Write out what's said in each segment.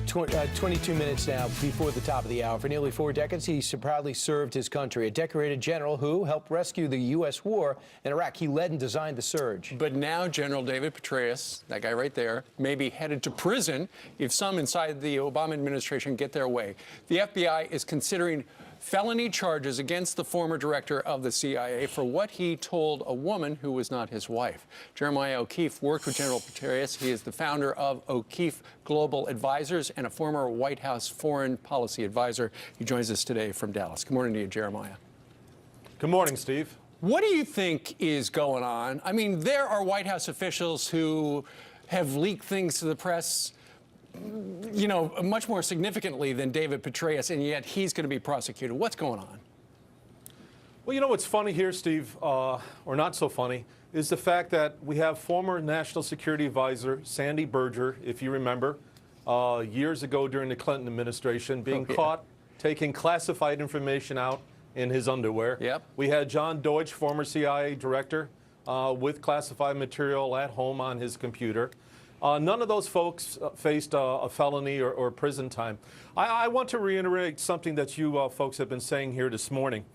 22 minutes now before the top of the hour. For nearly 4 decades, he proudly served his country, a decorated general who helped rescue the U.S. war in Iraq. He led and designed the surge. But now General David Petraeus, that guy right there, may be headed to prison if some inside the Obama administration get their way. The FBI is considering felony charges against the former director of the CIA for what he told a woman who was not his wife. Jeremiah O'Keefe worked with General Petraeus. He is the founder of O'Keefe Global Advisors and a former White House foreign policy advisor. He joins us today from Dallas. Good morning to you, Jeremiah. Good morning, Steve. What do you think is going on? I mean, there are White House officials who have leaked things to the press, you know, much more significantly than David Petraeus, and yet he's going to be prosecuted. What's going on? Well, you know what's funny here, Steve, or not so funny, is the fact that we have former National Security Advisor Sandy Berger, if you remember, years ago during the Clinton administration, being caught taking classified information out in his underwear. Yep. We had John Deutsch, former CIA director, with classified material at home on his computer. None of those folks faced a felony or prison time. I want to reiterate something that you folks have been saying here this morning.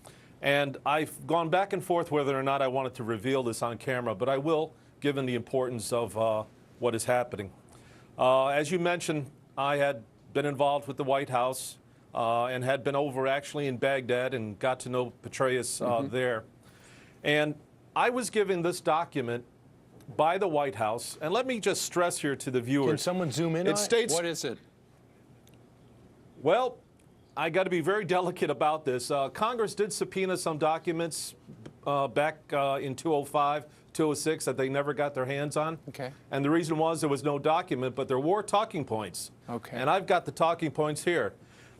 And I've gone back and forth whether or not I wanted to reveal this on camera, but I will, given the importance of what is happening. As you mentioned, I had been involved with the White House and had been over actually in Baghdad and got to know Petraeus there. And I was given this document by the White House, and let me just stress here to the viewers. Can someone zoom in on it? What is it? Well, I got to be very delicate about this. Congress did subpoena some documents back in 2005, 2006 that they never got their hands on. Okay. And the reason was there was no document, but there were talking points. Okay. And I've got the talking points here.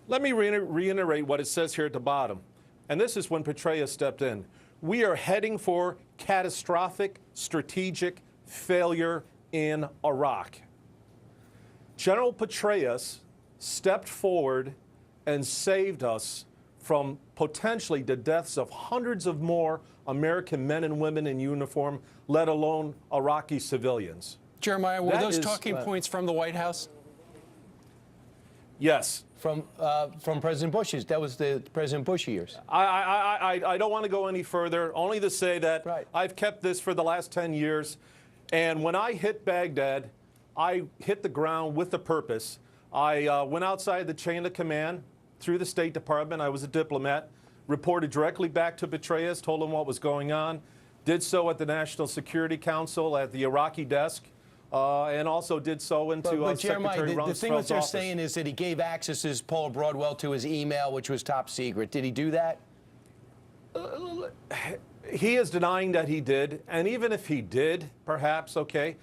Let me reiterate what it says here at the bottom. And this is when Petraeus stepped in. We are heading for catastrophic strategic failure in Iraq. General Petraeus stepped forward and saved us from potentially the deaths of hundreds of more American men and women in uniform, let alone Iraqi civilians. Jeremiah, were those talking points from the White House? Yes. From President Bush's. That was the President Bush years. I don't want to go any further, only to say that I've kept this for the last 10 years. And when I hit Baghdad, I hit the ground with a purpose. I went outside the chain of command through the State Department. I was a diplomat, reported directly back to Petraeus, told him what was going on, did so at the National Security Council at the Iraqi desk. And also did so into but Secretary Jeremiah, the thing that they're office. saying is that he gave access to Paula Broadwell to his email, which was top secret. Did he do that? He is denying that he did. And even if he did, perhaps, okay,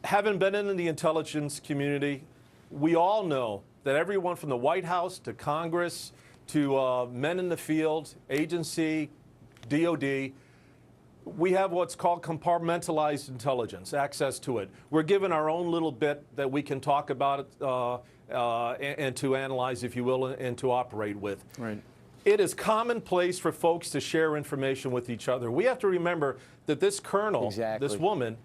having been in the intelligence community, we all know that everyone from the White House to Congress to men in the field, agency, DOD, we have what's called compartmentalized intelligence, access to it. We're given our own little bit that we can talk about and to analyze, if you will, and to operate with. Right. It is commonplace for folks to share information with each other. We have to remember that this colonel, this woman,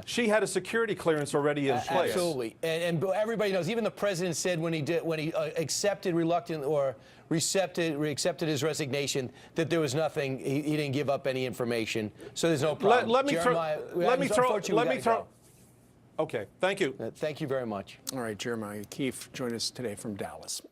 she had a security clearance already in place. Absolutely, and everybody knows. Even the president said when he accepted reluctant or accepted his resignation that there was nothing. He didn't give up any information, so there's no problem. Let me throw. Okay, thank you. Thank you very much. All right, Jeremiah O'Keefe joined us today from Dallas.